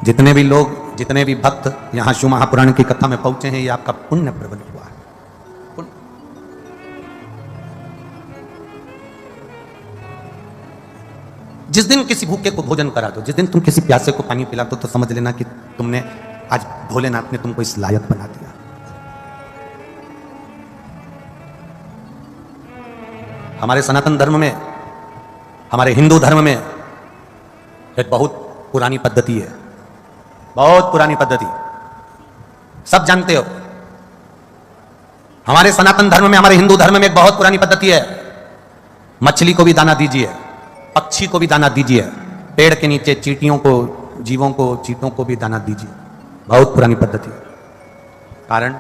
जितने भी लोग, जितने भी भक्त यहां शिव महापुराण की कथा में पहुंचे हैं, ये आपका पुण्य प्रबल हुआ है। जिस दिन किसी भूखे को भोजन करा दो, जिस दिन तुम किसी प्यासे को पानी पिला दो, तो समझ लेना कि तुमने आज भोलेनाथ ने तुमको इस लायक बना दिया। हमारे सनातन धर्म में, हमारे हिंदू धर्म में एक बहुत पुरानी पद्धति है, बहुत पुरानी पद्धति, सब जानते हो। हमारे सनातन धर्म में, हमारे हिंदू धर्म में एक बहुत पुरानी पद्धति है। मछली को भी दाना दीजिए, पक्षी को भी दाना दीजिए, पेड़ के नीचे चींटियों को, जीवों को, चींटों को भी दाना दीजिए। बहुत पुरानी पद्धति है। कारण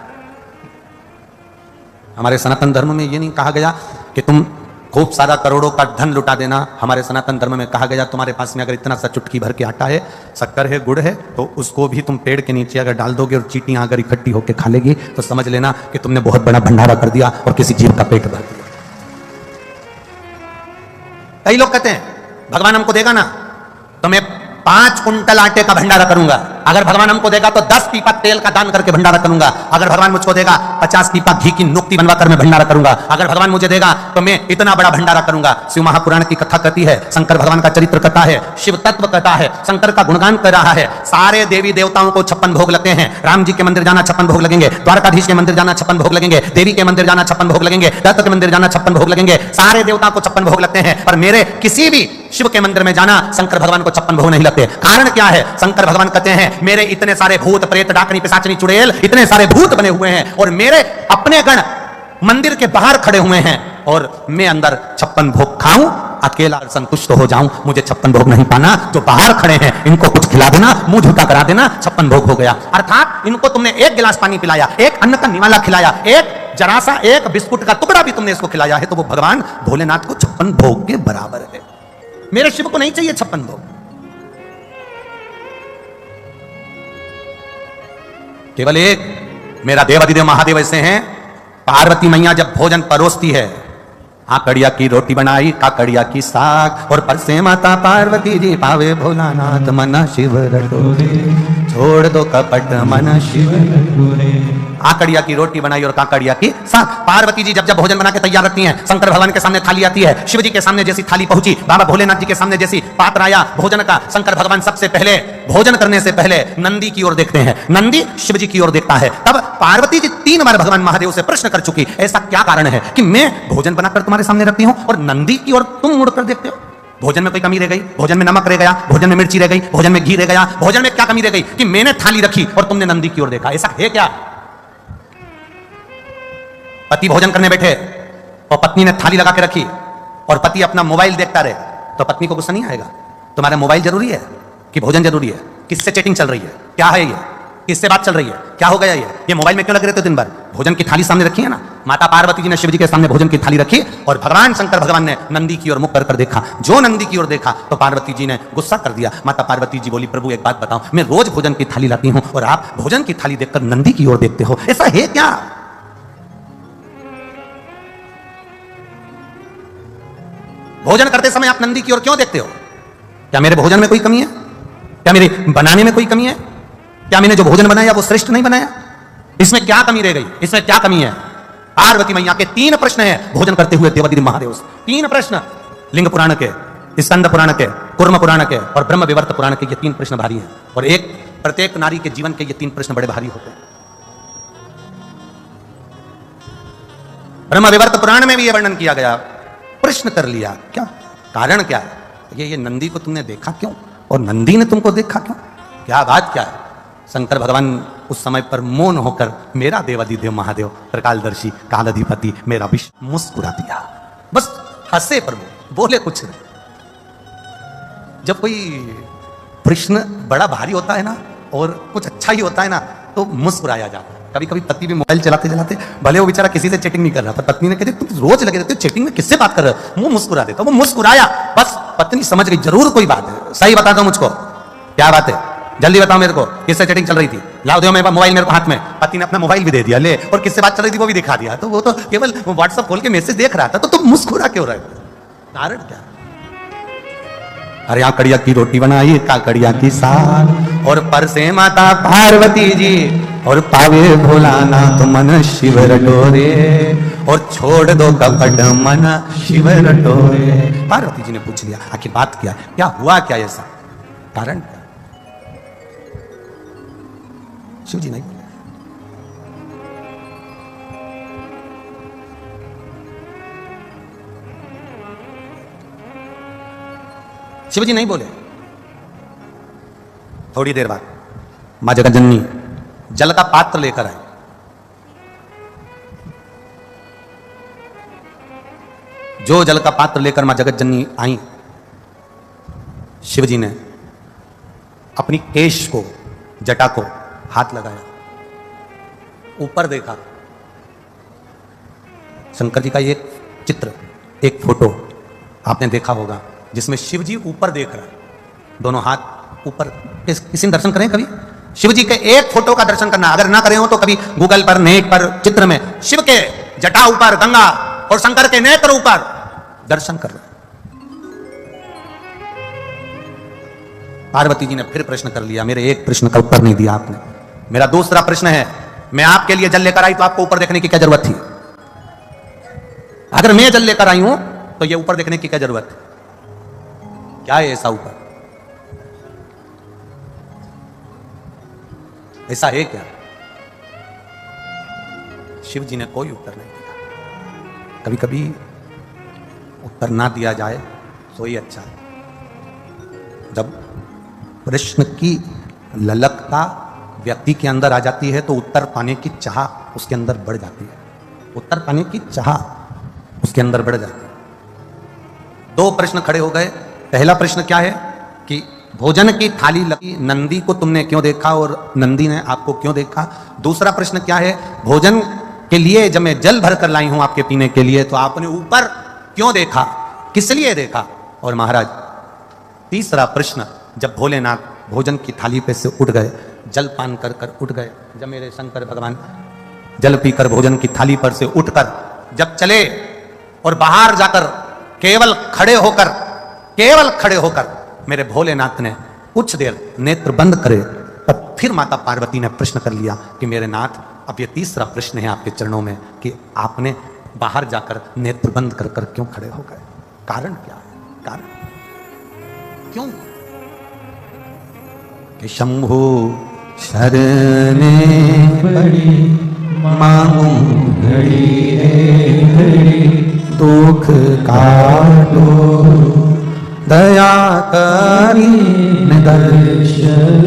हमारे सनातन धर्म में ये नहीं कहा गया कि तुम खूब सारा करोड़ों का धन लुटा देना। हमारे सनातन धर्म में कहा गया तुम्हारे पास में अगर इतना सा चुटकी भर के आटा है, शक्कर है, गुड़ है, तो उसको भी तुम पेड़ के नीचे अगर डाल दोगे और चींटियां अगर इकट्ठी होकर खा लेगी, तो समझ लेना कि तुमने बहुत बड़ा भंडारा कर दिया और किसी जीव का पेट भर दिया। कई लोग कहते हैं भगवान हमको देगा ना तो मैं 5 कुंटल आटे का भंडारा करूंगा, अगर भगवान हमको देगा तो 10 पीपा तेल का दान करके भंडारा करूंगा, अगर भगवान मुझको देगा 50 पीपा घी की नुक्ति बनवाकर मैं भंडारा करूंगा, अगर भगवान मुझे देगा तो मैं इतना बड़ा भंडारा करूंगा। शिव महापुराण की कथा कहती है, शंकर भगवान का चरित्र कथा है, शिव तत्व कथा है, शंकर का गुणगान कर रहा है। सारे देवी देवताओं को 56 भोग लगते हैं। राम जी के मंदिर जाना 56 भोग लगेंगे, द्वारकाधीश के मंदिर जाना 56 भोग लगेंगे, देवी के मंदिर जाना 56 भोग लगेंगे, दत्त के मंदिर जाना 56 भोग लगेंगे। सारे देवताओं को 56 भोग लगते हैं, पर मेरे किसी भी शिव के मंदिर में जाना शंकर भगवान को 56 भोग नहीं लगते। कारण क्या है? शंकर भगवान कहते हैं मेरे इतने सारे भूत प्रेत डाकनी पिशाचनी चुड़ैल इतने सारे भूत बने हुए हैं और मेरे अपने गण मंदिर के बाहर खड़े हुए हैं और मैं अंदर 56 भोग खाऊं, अकेला संतुष्ट हो जाऊं, मुझे 56 भोग नहीं पाना। जो बाहर खड़े हैं इनको कुछ खिला देना, मुंह झूठा करा देना, 56 भोग हो गया। अर्थात इनको तुमने एक गिलास पानी पिलाया, एक अन्न का निवाला खिलाया, एक जरा सा एक बिस्कुट का टुकड़ा भी तुमने इसको खिलाया है, तो वो भगवान भोलेनाथ को 56 भोग के बराबर है। मेरे शिव को नहीं चाहिए 56 भोग। केवल एक मेरा देवाधिदेव महादेव ऐसे हैं, पार्वती मैया जब भोजन परोसती है, आकड़िया की रोटी बनाई, काकड़िया की साग, और परसे माता पार्वती जी पावे भोलानाथ मना शिव रटोरे, छोड़ दो कपट मना शिव रटोरे। आकड़िया की रोटी बनाई और काकड़िया की साग। पार्वती जी जब जब भोजन बना के तैयार रखती हैं, शंकर भगवान के सामने थाली आती है, शिव जी के सामने जैसी थाली पहुंची, बाबा भोलेनाथ जी के सामने जैसी पात्र आया भोजन का, शंकर भगवान सबसे पहले भोजन करने से पहले नंदी की ओर देखते हैं, नंदी शिव जी की ओर देखता है। तब पार्वती जी 3 बार भगवान महादेव से प्रश्न कर चुकी, ऐसा क्या कारण है कि मैं भोजन बनाकर तुम्हारे सामने रखती हूं और नंदी की ओर तुम मुड़कर देखते हो? भोजन में कोई कमी रह गई? भोजन में नमक रह गया? भोजन में मिर्ची रह गई? भोजन में घी रह गया? भोजन में क्या कमी रह गई कि मैंने थाली रखी और तुमने नंदी की ओर देखा? ऐसा है क्या? पति भोजन करने बैठे और पत्नी ने थाली लगा के रखी और पति अपना मोबाइल देखता रहे, तो पत्नी को गुस्सा नहीं आएगा? तुम्हारा मोबाइल जरूरी है कि भोजन जरूरी है? किससे चैटिंग चल रही है? क्या है ये? किससे बात चल रही है? क्या हो गया ये मोबाइल में क्यों लगे रहते हो दिन भर? भोजन की थाली सामने रखी है ना। माता पार्वती जी ने शिव जी के सामने भोजन की थाली रखी और भगवान शंकर भगवान ने नंदी की ओर मुख कर देखा। जो नंदी की ओर देखा तो पार्वती जी ने गुस्सा कर दिया। माता पार्वती जी बोली, प्रभु एक बात बताओ, मैं रोज भोजन की थाली लाती हूं और आप भोजन की थाली देखकर नंदी की ओर देखते हो, ऐसा है क्या? भोजन करते समय आप नंदी की ओर क्यों देखते हो? क्या मेरे भोजन में कोई कमी है? क्या मेरे बनाने में कोई कमी है? क्या मैंने जो भोजन बनाया वो श्रेष्ठ नहीं बनाया? इसमें क्या कमी रह गई? इसमें क्या कमी है? पार्वती मैया के 3 प्रश्न है भोजन करते हुए देवाधिदेव महादेव से। 3 प्रश्न, लिंग पुराण के, स्कंद पुराण के, कूर्म पुराण के और ब्रह्म विवर्त पुराण के, ये 3 प्रश्न भारी हैं और एक प्रत्येक नारी के जीवन के ये 3 प्रश्न बड़े भारी होते हैं। ब्रह्म विवर्त पुराण में भी ये वर्णन किया गया। प्रश्न कर लिया, क्या कारण क्या है? ये नंदी को तुमने देखा क्यों और नंदी ने तुमको देखा क्यों? क्या बात क्या है? शंकर भगवान उस समय पर मौन होकर, मेरा देवाधिदेव महादेव त्रिकालदर्शी कालाधिपति मेरा विष्णु, मुस्कुरा दिया। बस हंसे पर बोले कुछ नहीं। जब कोई प्रश्न बड़ा भारी होता है ना और कुछ अच्छा ही होता है ना तो मुस्कुराया जाता है। कभी कभी पति भी मोबाइल चलाते चलाते, भले वो बेचारा किसी से चैटिंग नहीं कर रहा, पर पत्नी ने कहते तुम रोज लगे रहते हो चैटिंग में, किससे बात कर रहे हो? मुंह मुस्कुरा देता। वो मुस्कुराया, बस पत्नी समझ गई जरूर कोई बात है। सही बता दो मुझको, क्या बात है? जल्दी बताओ मेरे को, किससे चैटिंग चल रही थी? लाओ दो मेरे मोबाइल मेरे को हाथ में। पति ने अपना मोबाइल भी दे दिया, ले, और किससे बात चल रही थी वो भी दिखा दिया। तो वो तो केवल व्हाट्सएप खोल के मैसेज देख रहा था, तो तुम मुस्कुरा क्यों रहे? कारण क्या? अरे यहाँ कड़िया की रोटी बनाई, काकड़िया की साग, और पर से माता पार्वती जी, और पावे भोलानाथ मन शिव रटोरे, और छोड़ दो कपट मन शिव रटोरे। पार्वती जी ने पूछ लिया आखिर बात क्या हुआ, क्या ऐसा कारण क्या? शिव जी नहीं बोले। शिव जी नहीं बोले। थोड़ी देर बाद मां जगज्जननी जल का पात्र लेकर आई। जो जल का पात्र लेकर मां जगज्जननी आई, शिव जी ने अपनी केश को, जटा को हाथ लगाया, ऊपर देखा। शंकर जी का एक चित्र, एक फोटो आपने देखा होगा जिसमें शिव जी ऊपर देख रहा है, दोनों हाथ ऊपर। किसी ने दर्शन करें कभी शिव जी के एक फोटो का दर्शन करना? अगर ना करें हो तो कभी गूगल पर, नेट पर चित्र में शिव के जटा ऊपर गंगा और शंकर के नेत्र ऊपर दर्शन कर रहे। पार्वती जी ने फिर प्रश्न कर लिया, मेरे एक प्रश्न का उत्तर नहीं दिया आपने। मेरा दूसरा प्रश्न है, मैं आपके लिए जल लेकर आई तो आपको ऊपर देखने की क्या जरूरत थी? अगर मैं जल लेकर आई हूं तो ये ऊपर देखने की क्या जरूरत है? क्या है ऐसा ऊपर? ऐसा है क्या? शिव जी ने कोई उत्तर नहीं दिया। कभी कभी उत्तर ना दिया जाए तो ही अच्छा है। जब प्रश्न की ललकता व्यक्ति के अंदर आ जाती है तो उत्तर पाने की चाह उसके अंदर बढ़ जाती है। उत्तर पाने की चाह उसके अंदर बढ़ जाती है। दो प्रश्न खड़े हो गए। पहला प्रश्न क्या है कि भोजन की थाली लगी, नंदी को तुमने क्यों देखा और नंदी ने आपको क्यों देखा? दूसरा प्रश्न क्या है, भोजन के लिए जब मैं जल भर कर लाई हूं आपके पीने के लिए तो आपने ऊपर क्यों देखा, किस लिए देखा? और महाराज तीसरा प्रश्न, जब भोलेनाथ भोजन की थाली पे से उठ गए, जल पान कर कर उठ गए, जब मेरे शंकर भगवान जल पीकर भोजन की थाली पर से उठकर जब चले और बाहर जाकर केवल खड़े होकर मेरे भोलेनाथ ने कुछ देर नेत्र बंद करे, तब फिर माता पार्वती ने प्रश्न कर लिया कि मेरे नाथ, अब ये तीसरा प्रश्न है आपके चरणों में कि आपने बाहर जाकर नेत्र बंद कर कर क्यों खड़े हो गए? कारण क्या है? कारण क्यों? कि शंभु शरणे पड़ी मांगू घड़ी रे घड़ी, दुख काटो दया करी दर्शन।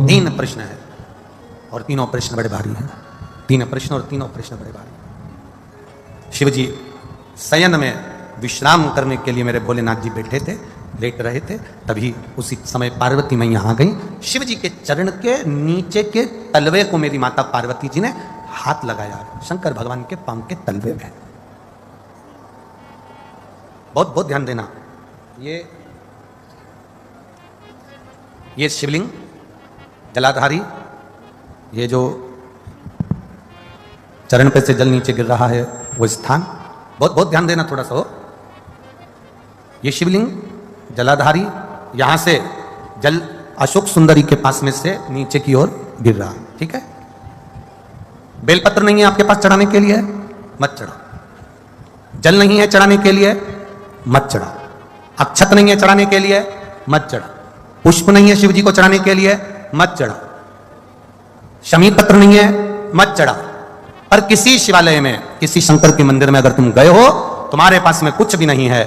तीन प्रश्न है और तीनों प्रश्न बड़े भारी हैं। तीन प्रश्न और तीनों प्रश्न बड़े भारी। शिव जी शयन में विश्राम करने के लिए मेरे भोलेनाथ जी बैठे थे, लेट रहे थे। तभी उसी समय पार्वती मैया आ गई। शिव जी के चरण के नीचे के तलवे को मेरी माता पार्वती जी ने हाथ लगाया, शंकर भगवान के पांव के तलवे में। बहुत बहुत ध्यान देना। ये शिवलिंग जलाधारी, ये जो चरण पे से जल नीचे गिर रहा है वो स्थान, बहुत बहुत ध्यान देना थोड़ा सा हो। ये शिवलिंग जलाधारी, यहां से जल अशोक सुंदरी के पास में से नीचे की ओर गिर रहा है, ठीक है। बेलपत्र नहीं है आपके पास चढ़ाने के लिए, मत चढ़ाओ। जल नहीं है चढ़ाने के लिए, मत चढ़ाओ। अक्षत नहीं है चढ़ाने के लिए, मत चढ़ाओ। पुष्प नहीं है शिव जी को चढ़ाने के लिए, मत चढ़ाओ। शमी पत्र नहीं है, मत चढ़ाओ। पर किसी शिवालय में, किसी शंकर के मंदिर में अगर तुम गए हो, तुम्हारे पास में कुछ भी नहीं है,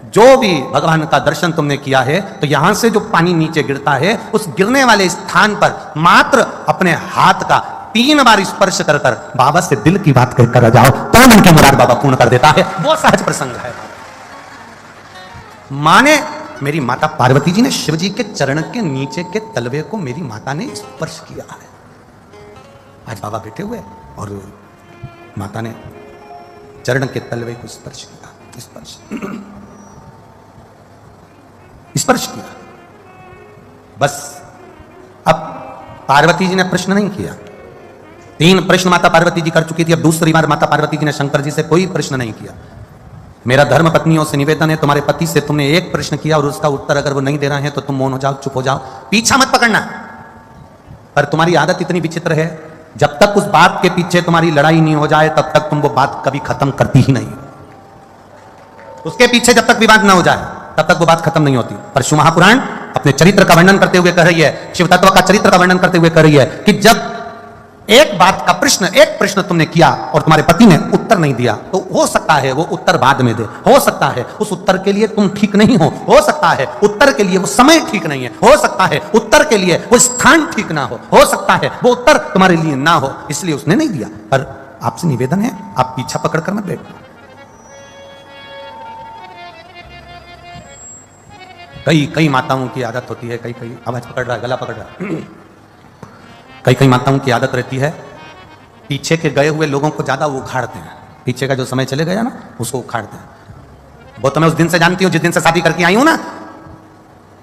जो भी भगवान का दर्शन तुमने किया है, तो यहां से जो पानी नीचे गिरता है, उस गिरने वाले स्थान पर मात्र अपने हाथ का 3 बार स्पर्श कर कर बाबा से दिल की बात कहकर आ जाओ, तो मन की मुराद बाबा पूर्ण कर देता है। वो सहज प्रसंग है। माने मेरी माता पार्वती जी ने शिव जी के चरण के नीचे के तलवे को मेरी माता ने स्पर्श किया है। आज बाबा बैठे हुए और माता ने चरण के तलवे को स्पर्श किया, स्पर्श किया। बस अब पार्वती जी ने प्रश्न नहीं किया। 3 प्रश्न माता पार्वती जी कर चुकी थी, अब दूसरी बार माता पार्वती जी ने शंकर जी से कोई प्रश्न नहीं किया। मेरा धर्म पत्नियों से निवेदन है, तुम्हारे पति से तुमने एक प्रश्न किया और उसका उत्तर अगर वो नहीं दे रहे हैं तो तुम मौन हो जाओ, चुप हो जाओ, पीछा मत पकड़ना। पर तुम्हारी आदत इतनी विचित्र है, जब तक उस बात के पीछे तुम्हारी लड़ाई नहीं हो जाए तब तक तुम वो बात कभी खत्म करती ही नहीं। उसके पीछे जब तक विवाद ना हो जाए तब तक वो बात खत्म नहीं होती। पर शिव महापुराण अपने चरित्र का वर्णन करते हुए कह रही है, शिव तत्व का चरित्र का वर्णन करते हुए कह रही है कि जब एक बात का प्रश्न, एक प्रश्न तुमने किया और तुम्हारे पति ने उत्तर नहीं दिया, तो हो सकता है वो उत्तर बाद में दे, हो सकता है उस उत्तर के लिए तुम ठीक नहीं हो सकता है उत्तर के लिए वो समय ठीक नहीं है, हो सकता है उत्तर के लिए वो स्थान ठीक ना हो सकता है वो उत्तर तुम्हारे लिए ना हो, इसलिए उसने नहीं दिया। पर आपसे निवेदन है, आप पीछा पकड़ कर मत बैठो। कई माताओं की आदत होती है, कई आवाज पकड़ रहा है, गला पकड़ रहा है, कई माताओं की आदत रहती है पीछे के गए हुए लोगों को ज्यादा वो उखाड़ते हैं। पीछे का जो समय चले गया ना उसको उखाड़ते हैं। वो तो मैं उस दिन से जानती हूं जिस दिन से शादी करके आई हूं ना,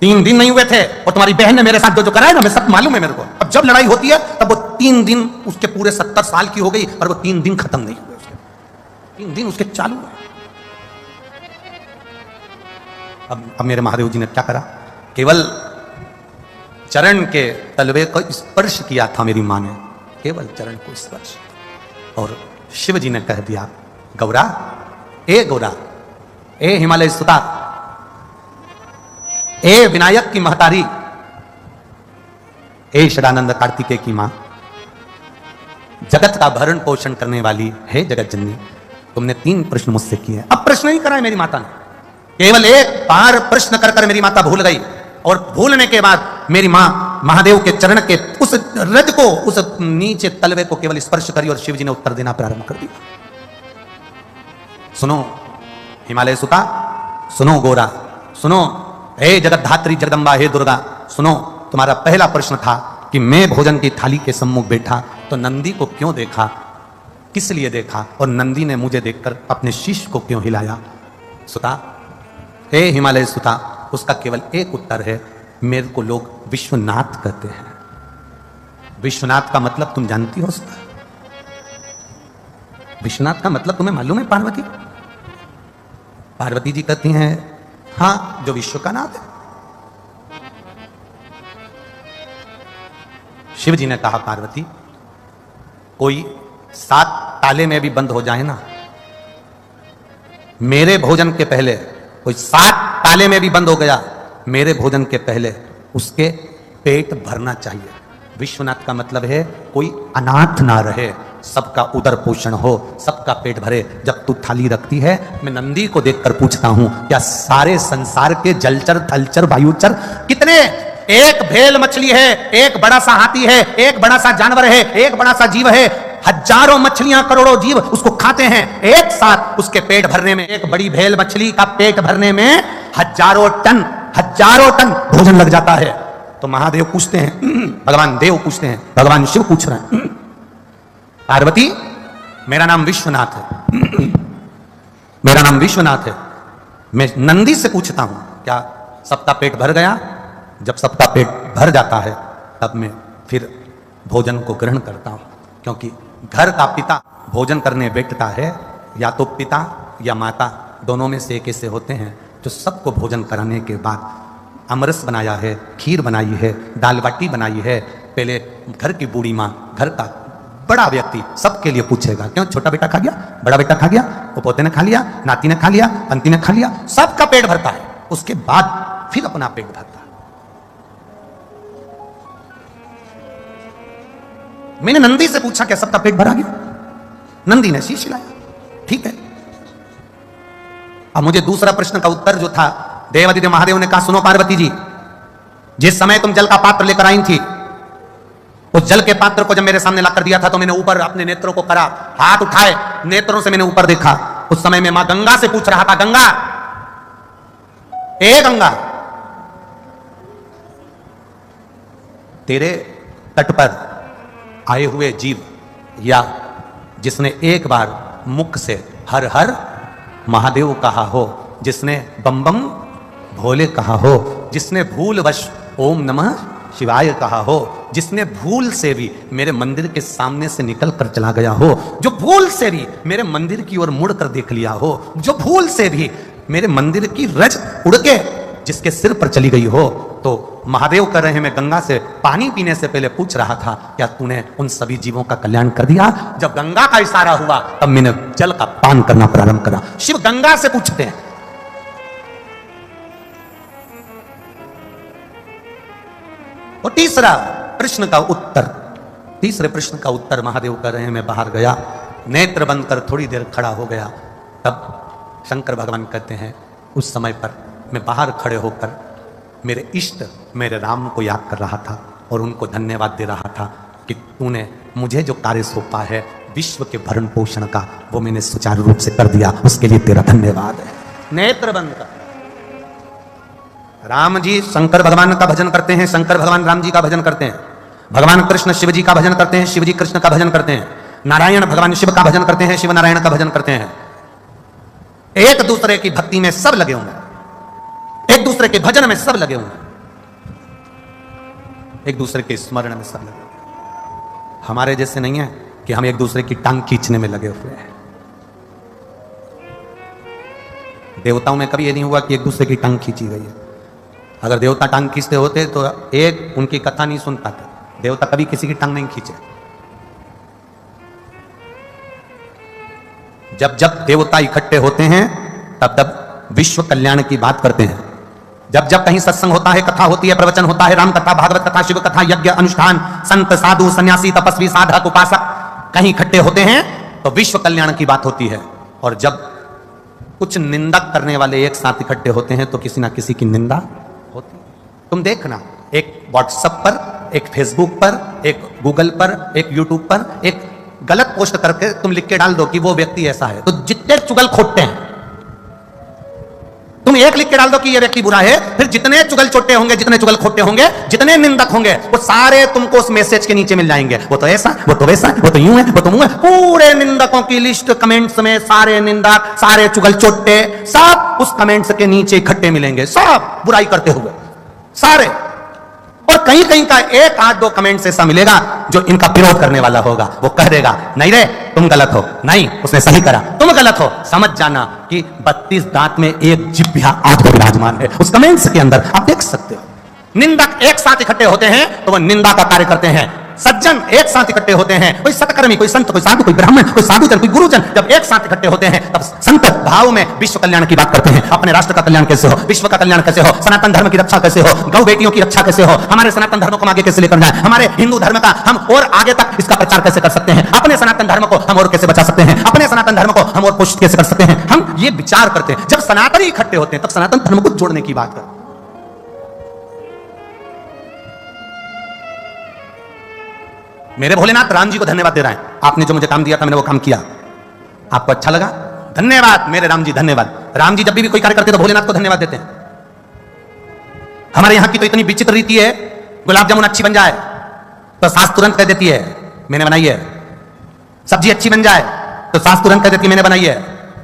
3 दिन नहीं हुए थे और तुम्हारी बहन ने मेरे साथ जो कराया ना, मैं सब मालूम है मेरे को। अब जब लड़ाई होती है तब वो 3 दिन उसके पूरे 70 साल की हो गई पर वो 3 दिन खत्म नहीं हुए, उसके 3 दिन उसके चालू है। अब मेरे महादेव जी ने क्या करा, केवल चरण के तलवे को स्पर्श किया था मेरी मां ने, केवल चरण को स्पर्श, और शिव जी ने कह दिया, गौरा, ए हिमालय सुता, ए विनायक की महतारी, ए सदानंद कार्तिकेय की मां, जगत का भरण पोषण करने वाली है जगत जननी, तुमने 3 प्रश्न मुझसे किए। अब प्रश्न ही कराए मेरी माता ने, केवल एक बार प्रश्न कर मेरी माता भूल गई, और भूलने के बाद मेरी मां महादेव के चरण के उस रज को, उस नीचे तलवे को केवल स्पर्श करी और शिव जी ने उत्तर देना प्रारंभ कर दिया। सुनो हिमालय सुता, सुनो गोरा, सुनो हे जगत धात्री जगदम्बा, हे दुर्गा, सुनो, तुम्हारा पहला प्रश्न था कि मैं भोजन की थाली के सम्मुख बैठा तो नंदी को क्यों देखा, किस लिए देखा, और नंदी ने मुझे देखकर अपने शीश को क्यों हिलाया। सुता, हे हिमालय सुता, उसका केवल एक उत्तर है, मेरे को लोग विश्वनाथ कहते हैं। विश्वनाथ का मतलब तुम जानती हो सुता? विश्वनाथ का मतलब तुम्हें मालूम है? पार्वती, पार्वती जी कहती हैं हां, जो विश्व का नाथ है। शिव जी ने कहा, पार्वती, कोई 7 ताले में भी बंद हो जाए ना, मेरे भोजन के पहले कोई 7 ताले में भी बंद हो गया, मेरे भोजन के पहले उसके पेट भरना चाहिए। विश्वनाथ का मतलब है कोई अनाथ ना रहे, सबका उदर पोषण हो, सबका पेट भरे। जब तू थाली रखती है, मैं नंदी को देखकर पूछता हूं, क्या सारे संसार के जलचर, थलचर, वायुचर कितने, एक भेल मछली है, एक बड़ा सा हाथी है, एक बड़ा सा जानवर है, एक बड़ा सा जीव है, हजारों मछलियां, करोड़ों जीव उसको खाते हैं, एक साथ उसके पेट भरने में, एक बड़ी भेल मछली का पेट भरने में हजारों टन भोजन लग जाता है। तो महादेव पूछते हैं, भगवान देव पूछते हैं, भगवान शिव पूछ रहे हैं, पार्वती, मेरा नाम विश्वनाथ है, मेरा नाम विश्वनाथ है, मैं नंदी से पूछता हूं, क्या सबका पेट भर गया? जब सबका पेट भर जाता है तब मैं फिर भोजन को ग्रहण करता हूं, क्योंकि घर का पिता भोजन करने बैठता है, या तो पिता या माता, दोनों में से एक ऐसे होते हैं जो सबको भोजन कराने के बाद अमरस बनाया है, खीर बनाई है, दाल बाटी बनाई है। पहले घर की बूढ़ी माँ, घर का बड़ा व्यक्ति सबके लिए पूछेगा, क्यों छोटा बेटा खा गया, बड़ा बेटा खा गया, वो पोते ने खा लिया, नाती ने खा लिया, पंती ने खा लिया, सबका पेट भरता है, उसके बाद फिर अपना पेट भरता है। मैंने नंदी से पूछा, क्या सबका पेट भरा गया? नंदी ने शीश हिलाया, ठीक है। अब मुझे दूसरा प्रश्न का उत्तर जो था, देवादिदेव महादेव ने कहा, सुनो पार्वती जी, जिस समय तुम जल का पात्र लेकर आई थी, उस जल के पात्र को जब मेरे सामने लाकर दिया था तो मैंने ऊपर अपने नेत्रों को करा, हाथ उठाए, नेत्रों से मैंने ऊपर देखा। उस समय मैं मां गंगा से पूछ रहा था, गंगा, ए गंगा, तेरे तट पर आए हुए जीव, या जिसने एक बार मुख से हर हर महादेव कहा हो, जिसने बम बम भोले कहा हो, जिसने भूलवश ओम नमः शिवाय कहा हो, जिसने भूल से भी मेरे मंदिर के सामने से निकल कर चला गया हो, जो भूल से भी मेरे मंदिर की ओर मुड़ कर देख लिया हो, जो भूल से भी मेरे मंदिर की रज उड़ के जिसके सिर पर चली गई हो, तो महादेव कह रहे हैं मैं गंगा से पानी पीने से पहले पूछ रहा था क्या तूने उन सभी जीवों का कल्याण कर दिया? जब गंगा का इशारा हुआ तब मैंने जल का पान करना प्रारंभ करा। शिव गंगा से पूछते हैं। और तीसरा प्रश्न का उत्तर, तीसरे प्रश्न का उत्तर महादेव कह रहे हैं मैं बाहर गया, नेत्र बंद कर थोड़ी देर खड़ा हो गया, तब शंकर भगवान कहते हैं उस समय पर मैं बाहर खड़े होकर मेरे इष्ट मेरे राम को याद कर रहा था और उनको धन्यवाद दे रहा था कि तूने मुझे जो कार्य सौंपा है विश्व के भरण पोषण का, वो मैंने सुचारू रूप से कर दिया, उसके लिए तेरा धन्यवाद है। नेत्र बंद कर। राम जी शंकर भगवान का भजन करते हैं, शंकर भगवान राम जी का भजन करते हैं, भगवान कृष्ण शिव जी का भजन करते हैं, शिव जी कृष्ण का भजन करते हैं, नारायण भगवान शिव का भजन करते हैं, शिव नारायण का भजन करते हैं। एक दूसरे की भक्ति में सब लगे होंगे, एक दूसरे के भजन में सब लगे होंगे, एक दूसरे के स्मरण में सब लगे होंगे। हमारे जैसे नहीं है कि हम एक दूसरे की टांग खींचने में लगे हुए हैं। देवताओं में कभी ये नहीं हुआ कि एक दूसरे की टांग खींची गई है। अगर देवता टांग खींचते होते तो एक उनकी कथा नहीं सुन पाते। देवता कभी किसी की टांग नहीं खींचे। जब जब देवता इकट्ठे होते हैं तब तब विश्व कल्याण की बात करते हैं। जब जब कहीं सत्संग होता है, कथा होती है, प्रवचन होता है, राम कथा, भागवत कथा, शिव कथा, यज्ञ अनुष्ठान, संत साधु सन्यासी तपस्वी साधक उपासक कहीं इकट्ठे होते हैं तो विश्व कल्याण की बात होती है। और जब कुछ निंदक करने वाले एक साथ इकट्ठे होते हैं तो किसी ना किसी की निंदा होती। तुम देखना, एक व्हाट्सएप पर, एक फेसबुक पर, एक गूगल पर, एक यूट्यूब पर एक गलत पोस्ट करके तुम लिख के डाल दो कि वो व्यक्ति ऐसा है, तो जितने चुगल खोटते हैं, तुम एक लिख के डाल दो कि ये व्यक्ति बुरा है, फिर जितने चुगल चोटे होंगे, जितने चुगल खोटे होंगे, जितने निंदक होंगे, वो सारे तुमको उस मैसेज के नीचे मिल जाएंगे। वो तो ऐसा, वो तो वैसा, वो तो यूं है, वो तो यूं है। पूरे निंदकों की लिस्ट कमेंट्स में, सारे निंदक, सारे चुगल चोटे सब उस कमेंट्स के नीचे इकट्ठे मिलेंगे, सब बुराई करते हुए सारे। और कहीं कहीं का एक आध दो कमेंट ऐसा मिलेगा जो इनका विरोध करने वाला होगा। वो कह देगा नहीं रे तुम गलत हो, नहीं उसने सही करा, तुम गलत हो। समझ जाना कि 32 दांत में एक जिभ्या आठ विराजमान है उस कमेंट्स के अंदर। आप देख सकते हो निंदक एक साथ इकट्ठे होते हैं तो वह निंदा का कार्य करते हैं। सज्जन एक साथ इकट्ठे होते हैं, कोई सतकर्मी, कोई संत, कोई साधु, कोई ब्राह्मण, कोई साधुजन, कोई गुरुजन, जब एक साथ इकट्ठे होते हैं तब संत भाव में विश्व कल्याण की बात करते हैं। अपने राष्ट्र का कल्याण कैसे हो, विश्व का कल्याण कैसे हो, सनातन धर्म की रक्षा कैसे हो, गौ बेटियों की रक्षा कैसे हो, हमारे सनातन धर्म को आगे कैसे लेकर जाए, हमारे हिंदू धर्म का हम और आगे तक इसका प्रचार कैसे कर सकते हैं, अपने सनातन धर्म को हम और कैसे बचा सकते हैं, अपने सनातन धर्म को हम और पोषित कैसे कर सकते हैं। हम ये विचार करते हैं। जब सनातनी इकट्ठे होते हैं तब सनातन धर्म को जोड़ने की बात करते हैं। मेरे भोलेनाथ राम जी को धन्यवाद दे रहा है, आपने जो मुझे काम दिया था मैंने वो काम किया, आपको अच्छा लगा, धन्यवाद मेरे राम जी, धन्यवाद। राम जी जब भी कोई कार्य करते तो भोलेनाथ को धन्यवाद देते हैं। हमारे यहां की तो इतनी विचित्र रीति है, गुलाब जामुन अच्छी बन जाए तो सास तुरंत कह देती है मैंने बनाई है, सब्जी अच्छी बन जाए तो सास तुरंत कह देती है मैंने बनाई है,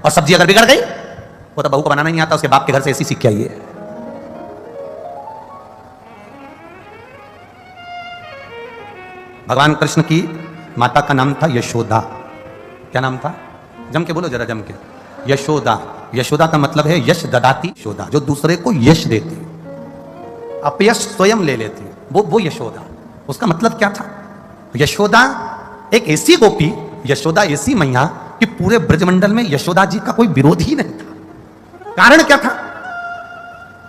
और सब्जी अगर बिगड़ गई वो तो बहू को बनाना नहीं आता, उसके बाप के घर से ऐसी सीख के आई है। भगवान कृष्ण की माता का नाम था यशोदा। क्या नाम था? जम के बोलो जरा, जम के। यशोदा। यशोदा का मतलब है यश ददाती यशोदा, जो दूसरे को यश देती, अपयश स्वयं ले लेती, वो यशोदा। उसका मतलब क्या था? यशोदा एक ऐसी गोपी, यशोदा ऐसी मैया कि पूरे ब्रजमंडल में यशोदा जी का कोई विरोध ही नहीं था। कारण क्या था?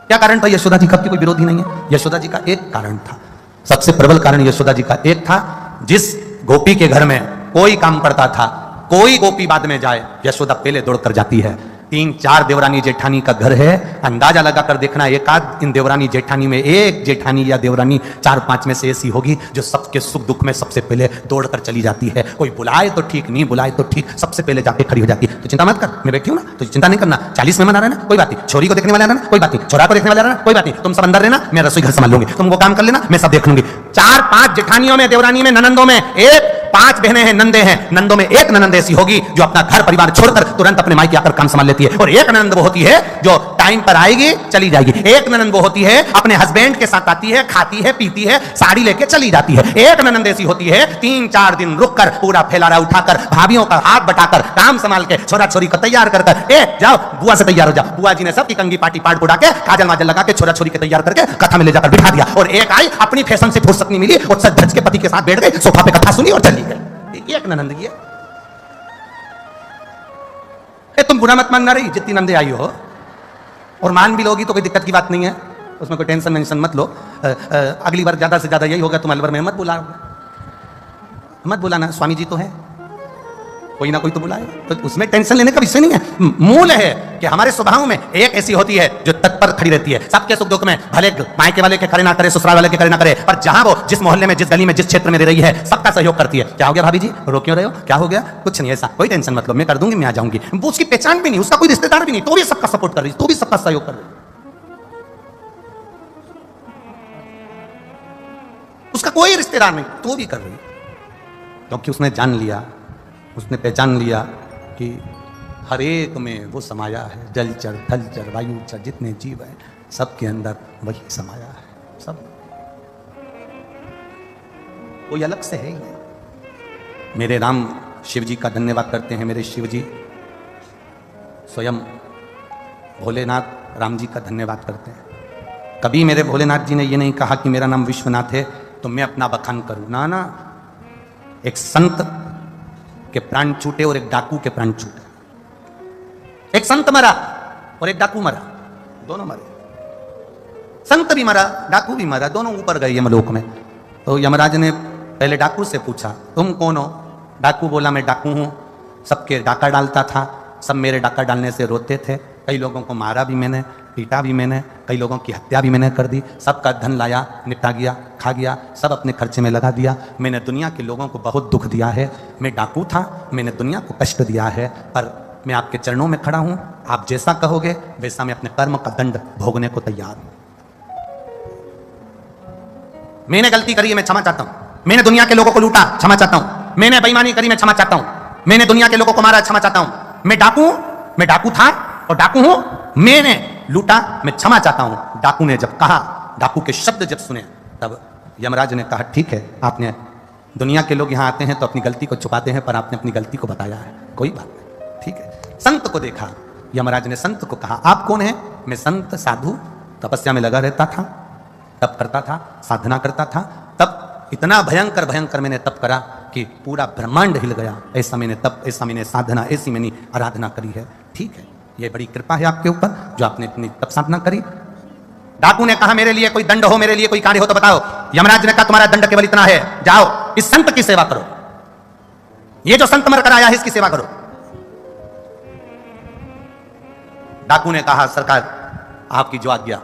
क्या कारण था यशोदा जी का कोई विरोध ही नहीं है? यशोदा जी का एक कारण था, सबसे प्रबल कारण यशोदा जी का एक था, जिस गोपी के घर में कोई काम पड़ता था, कोई गोपी बाद में जाए, यशोदा पहले दौड़कर जाती है। 3-4 देवरानी जेठानी का घर है, अंदाजा लगाकर देखना, एक आध इन देवरानी जेठानी में एक जेठानी या देवरानी 4-5 में से ऐसी होगी जो सबके सुख दुख में सबसे पहले दौड़कर चली जाती है। कोई बुलाए तो ठीक, नहीं बुलाए तो ठीक, सबसे पहले जाके खड़ी हो जाती है। तो चिंता मत कर, मैं बैठी हूं ना, तो चिंता नहीं करना। 40 मेहमान आ रहे ना, कोई बात नहीं। छोरी को देखने वाले आ रहे ना, कोई बात नहीं। छोरा को देखने वाले आ रहे ना, कोई बात नहीं। तुम सब अंदर रहना, मैं रसोई घर संभाल लूंगी, तुम वो काम कर लेना, मैं सब देख लूंगी। 4-5 जेठानियों में, देवरानी में, ननंदों में एक 5 बहनें हैं, नंदे हैं, नंदों में एक ननंद ऐसी होगी जो अपना घर परिवार छोड़कर तुरंत अपने मायके आकर काम संभाल लेती है, और एक ननंद वो होती है जो टाइम पर आएगी चली जाएगी। एक ननंद वो होती है अपने हस्बैंड के साथ आती है, खाती है, पीती है, साड़ी लेके चली जाती है। एक ननंद ऐसी होती है 3-4 दिन रुककर पूरा फैलारा उठाकर भाभियों का हाथ बटाकर काम संभाल के छोरा छोरी को तैयार कर ए जाओ बुआ से तैयार हो जाओ। बुआ जी ने सबकी कंगी पाटी पाट पुड़ा के काजल माजल लगा के छोरा छोरी के तैयार करके कथा में ले जाकर बिठा दिया, और एक आई अपनी फैशन से फुर्सत नहीं मिली और सज धज के पति के साथ बैठ गई, सोफा पे कथा सुनी और चली गई। एक ननंद की है। तुम बुरा मत मानना रही जितनी नंदे आई हो, और मान भी लोगी तो कोई दिक्कत की बात नहीं है, उसमें कोई टेंशन वेंशन मत लो। अगली बार ज्यादा से ज्यादा यही होगा, तुम अलवर में मत बुलाना, स्वामी जी तो है, कोई ना कोई तो बुलाए, तो उसमें टेंशन लेने का विषय नहीं है। मूल है कि हमारे स्वभाव में एक ऐसी होती है जो तत्पर खड़ी रहती है सबके सुख दुख में, भले मायके वाले के करे ना करे, ससुराल वाले के करे ना करे, पर जहां वो जिस मोहल्ले में, जिस गली में, जिस क्षेत्र में दे रही है सबका सहयोग करती है। क्या हो गया भाभी जी, रो क्यों रहे हो, क्या हो गया, कुछ नहीं, ऐसा कोई टेंशन मत लो, मैं कर दूंगी, मैं आ जाऊंगी। वो उसकी पहचान भी नहीं, उसका कोई रिश्तेदार भी नहीं, तो भी सबका सपोर्ट कर रही, तो भी सबका सहयोग कर रही, उसका कोई रिश्तेदार नहीं, तो भी कर रही, क्योंकि उसने जान लिया, उसने पहचान लिया कि हर एक में वो समाया है, जलचर थलचर वायुचर जितने जीव हैं सबके अंदर वही समाया है, सब कोई अलग से है ही नहीं। मेरे राम शिव जी का धन्यवाद करते हैं, मेरे शिव जी स्वयं भोलेनाथ राम जी का धन्यवाद करते हैं। कभी मेरे भोलेनाथ जी ने ये नहीं कहा कि मेरा नाम विश्वनाथ है तो मैं अपना बखान करूं, ना ना, एक संत के प्राण छूटे और एक डाकू के प्राण छूटे, एक संत मरा और एक डाकू मरा, दोनों मरे, संत भी मरा, डाकू भी मरा, दोनों ऊपर गए यमलोक में। तो यमराज ने पहले डाकू से पूछा तुम कौन हो? डाकू बोला मैं डाकू हूं, सबके डाका डालता था, सब मेरे डाका डालने से रोते थे, कई लोगों को मारा भी मैंने, पीटा भी मैंने, कई लोगों की हत्या भी मैंने कर दी, सबका धन लाया, निपटा गया, खा गया, सब अपने खर्चे में लगा दिया। मैंने दुनिया के लोगों को बहुत दुख दिया है, मैं डाकू था, मैंने दुनिया को कष्ट दिया है, पर मैं आपके चरणों में खड़ा हूं, आप जैसा कहोगे वैसा मैं अपने कर्म का दंड भोगने को तैयार हूं। मैंने गलती करी है, मैं क्षमा चाहता हूं, मैंने दुनिया के लोगों को लूटा, क्षमा चाहता हूं, मैंने बेईमानी करी, मैं क्षमा चाहता हूं, मैंने दुनिया के लोगों को मारा, क्षमा चाहता हूं, मैं डाकू था और डाकू हूं, मैंने लूटा, मैं क्षमा चाहता हूं। डाकू ने जब कहा, डाकू के शब्द जब सुने, तब यमराज ने कहा ठीक है, आपने, दुनिया के लोग यहां आते हैं तो अपनी गलती को छुपाते हैं, पर आपने अपनी गलती को बताया है, कोई बात नहीं, ठीक है। संत को देखा, यमराज ने संत को कहा आप कौन है? मैं संत साधु तपस्या में लगा रहता था, तप करता था, साधना करता था, तब इतना भयंकर भयंकर मैंने तप करा कि पूरा ब्रह्मांड हिल गया, ऐसा मैंने तप, ऐसा मैंने साधना, ऐसी मैंने आराधना करी है, ठीक है, ये बड़ी कृपा है आपके ऊपर जो आपने इतनी तप साधना करी। डाकू ने कहा मेरे लिए कोई दंड हो, मेरे लिए कोई कार्य हो तो बताओ। यमराज ने कहा तुम्हारा दंड केवल इतना है, जाओ इस संत की सेवा करो, ये जो संत मर कर आया है इसकी सेवा करो। डाकू ने कहा सरकार आपकी जो आज्ञा,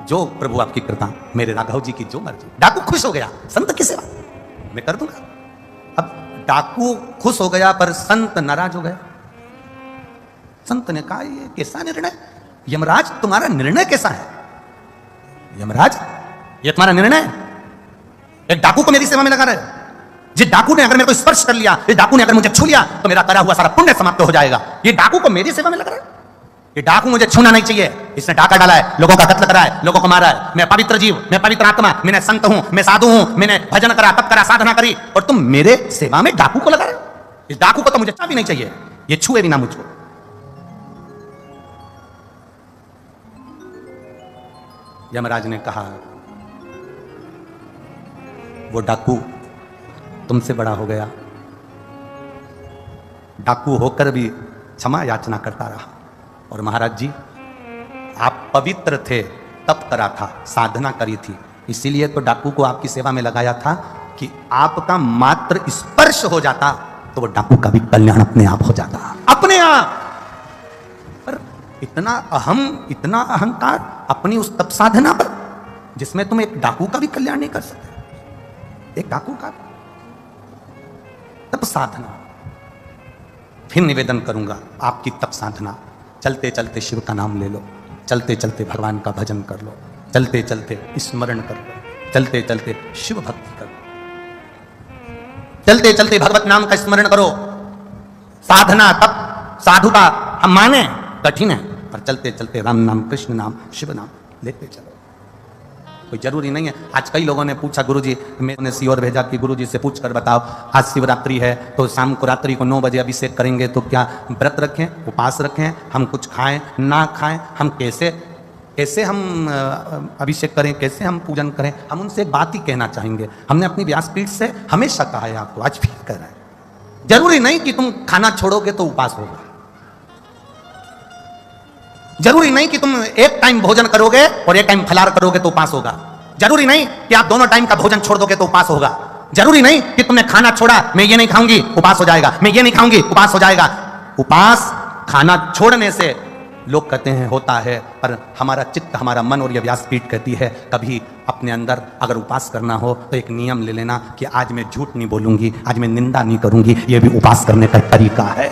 जो प्रभु आपकी कृपा, मेरे राघव जी की जो मर्जी। डाकू खुश हो गया, संत की सेवा मैं कर दूंगा। अब डाकू खुश हो गया पर संत नाराज हो गया। संत ने कहा ये कैसा निर्णय, यमराज तुम्हारा निर्णय कैसा है? यमराज ये तुम्हारा निर्णय है, एक डाकू को मेरी सेवा में लगा रहे हो, जिस डाकू ने अगर मेरे को स्पर्श कर लिया, इस डाकू ने अगर मुझे छू लिया तो मेरा करा हुआ सारा पुण्य समाप्त हो जाएगा। ये डाकू को मेरी सेवा में लगा रहा है, ये डाकू मुझे छूना नहीं चाहिए, इसने डाका डाला है, लोगों का कत्ल करा है, लोगों को मारा है, मैं पवित्र जीव, मैं पवित्र आत्मा, मैंने संत हूं, मैं साधु हूं, मैंने भजन करा, तप करा, साधना करी, और तुम मेरे सेवा में डाकू को लगा रहे हो? इस डाकू को तो मुझे भी नहीं चाहिए, ये छुए भी ना मुझको। यमराज ने कहा वो डाकू तुमसे बड़ा हो गया, डाकू होकर भी क्षमा याचना करता रहा, और महाराज जी आप पवित्र थे, तप करा था, साधना करी थी, इसीलिए तो डाकू को आपकी सेवा में लगाया था कि आपका मात्र स्पर्श हो जाता तो वो डाकू का भी कल्याण अपने आप हो जाता, अपने आप। पर इतना इतना अहंकार अपनी उस तप साधना पर जिसमें तुम एक डाकू का भी कल्याण नहीं कर सकते, एक डाकू का तप साधना। फिर निवेदन करूंगा आपकी तप साधना, चलते चलते शिव का नाम ले लो, चलते चलते भगवान का भजन कर लो, चलते चलते स्मरण कर लो, चलते चलते शिव भक्ति कर लो। चलते चलते भगवत नाम का स्मरण करो। साधना तप साधु का हम माने कठिन है, पर चलते चलते राम नाम, कृष्ण नाम, शिव नाम लेते चलो। कोई जरूरी नहीं है। आज कई लोगों ने पूछा गुरुजी, मैंने सीओर भेजा कि गुरुजी से पूछ कर बताओ, आज शिवरात्रि है तो शाम को रात्रि को 9 बजे अभिषेक करेंगे, तो क्या व्रत रखें, उपास रखें, हम कुछ खाएं ना खाएं, हम कैसे हम अभिषेक करें, कैसे हम पूजन करें? हम उनसे एक बात ही कहना चाहेंगे, हमने अपनी व्यासपीठ से हमेशा कहा है आपको, आज फिर कह रहे हैं, जरूरी नहीं कि तुम खाना छोड़ोगे तो उपास होगा, जरूरी नहीं कि तुम एक टाइम भोजन करोगे और एक टाइम फलाहार करोगे तो उपास होगा, जरूरी नहीं कि आप दोनों टाइम का भोजन छोड़ दोगे तो उपास होगा, जरूरी नहीं कि तुमने खाना छोड़ा, मैं ये नहीं खाऊंगी उपास हो जाएगा, मैं ये नहीं खाऊंगी उपास हो जाएगा। उपास खाना छोड़ने से लोग कहते हैं होता है, पर हमारा चित्त, हमारा मन और यह व्यासपीठ कहती है कभी अपने अंदर अगर उपास करना हो तो एक नियम ले लेना कि आज मैं झूठ नहीं बोलूंगी, आज मैं निंदा नहीं करूंगी। यह भी उपास करने का तरीका है,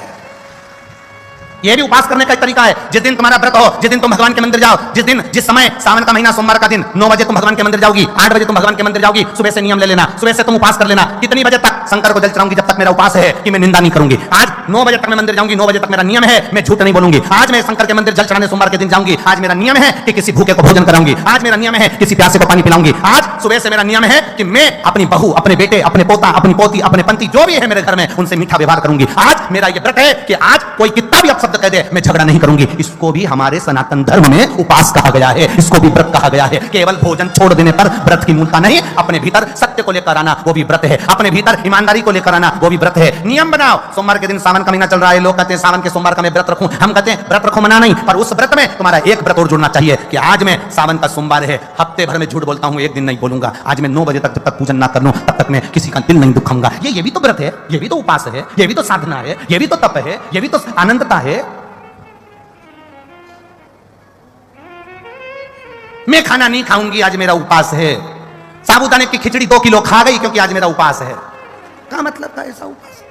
यह भी उपास करने का तरीका है। जिस दिन तुम्हारा व्रत हो, जिस दिन तुम भगवान के मंदिर जाओ, जिस समय सावन का महीना सोमवार का दिन 9 बजे तुम भगवान के मंदिर जाओगी, 8 बजे तुम भगवान के मंदिर जाओगी, सुबह से नियम ले लेना, सुबह से तुम उपास कर लेना, कितनी बजे तक शंकर को जल चढ़ाऊंगी, जब तक मेरा उपास है कि मैं निंदा नहीं करूंगी। आज 9 बजे तक मैं मंदिर जाऊंगी, 9 बजे तक मेरा नियम है मैं झूठ नहीं बोलूंगी। आज मैं शंकर के मंदिर जल चढ़ाने सोमवार के दिन जाऊंगी, आज मेरा नियम है कि किसी भूखे को भोजन कराऊंगी, आज मेरा नियम है किसी प्यासे को पानी पिलाऊंगी, आज सुबह से मेरा नियम है कि मैं अपनी बहू, अपने बेटे, अपने पोता, अपनी पोती, अपने पंती जो भी है मेरे घर में उनसे मीठा व्यवहार करूंगी। आज मेरा यह व्रत है कि आज कोई कितना भी अपशब्द कह दे मैं झगड़ा नहीं करूंगी। इसको भी हमारे सनातन धर्म में उपास कहा गया है, इसको भी व्रत कहा गया है। केवल भोजन छोड़ देने पर व्रत की मूलता नहीं, अपने भीतर सत्य को लेकर आना वो भी व्रत है, अपने भीतर ईमानदारी को लेकर आना वो भी व्रत है। नियम बनाओ, सोमवार के दिन सावन का महीना चल रहा है, लोग कहते हैं सावन के सोमवार का मैं व्रत रखूं, हम कहते हैं व्रत रखो मना नहीं, पर उस व्रत में तुम्हारा एक व्रत और जुड़ना चाहिए कि आज मैं सावन का सोमवार है, हफ्ते भर में झूठ बोलता हूं, एक दिन नहीं बोलूंगा, आज मैं 9 बजे तक जब तक पूजन ना कर लूं तब तक मैं किसी का दिल नहीं दुखाऊंगा। ये भी तो व्रत है, ये भी तो उपास है, ये भी तो साधना है, ये भी तो तप है, ये भी तो आनंदता है। मैं खाना नहीं खाऊंगी, आज मेरा उपास है, साबूदाने की खिचड़ी 2 किलो खा गई क्योंकि आज मेरा उपास है। क्या मतलब था ऐसा उपास?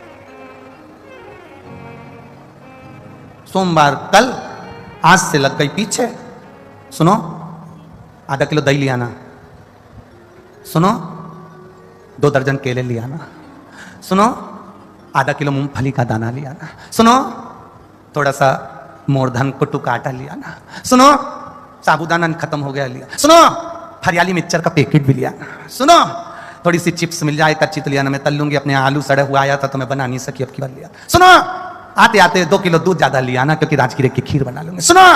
सोमवार कल, आज से लग गई पीछे। सुनो, आधा किलो दही ले आना, सुनो 2 दर्जन केले ले आना, सुनो आधा किलो मूंगफली का दाना ले आना, सुनो थोड़ा सा मोरधन कुट्टू का आटा ले आना, सुनो साबूदाना खत्म हो गया लिया, सुनो हरियाली मिक्सचर का पैकेट भी लिया, सुनो थोड़ी सी चिप्स मिल जाए कच्ची तो लिया ना, मैं तल लूंगी, अपने आलू सड़े हुआ आया था तो मैं बना नहीं सकी, अब की बार लिया, सुनो आते आते 2 किलो दूध ज्यादा लिया ना क्योंकि राजगिरे की खीर बना लूंगी, सुनो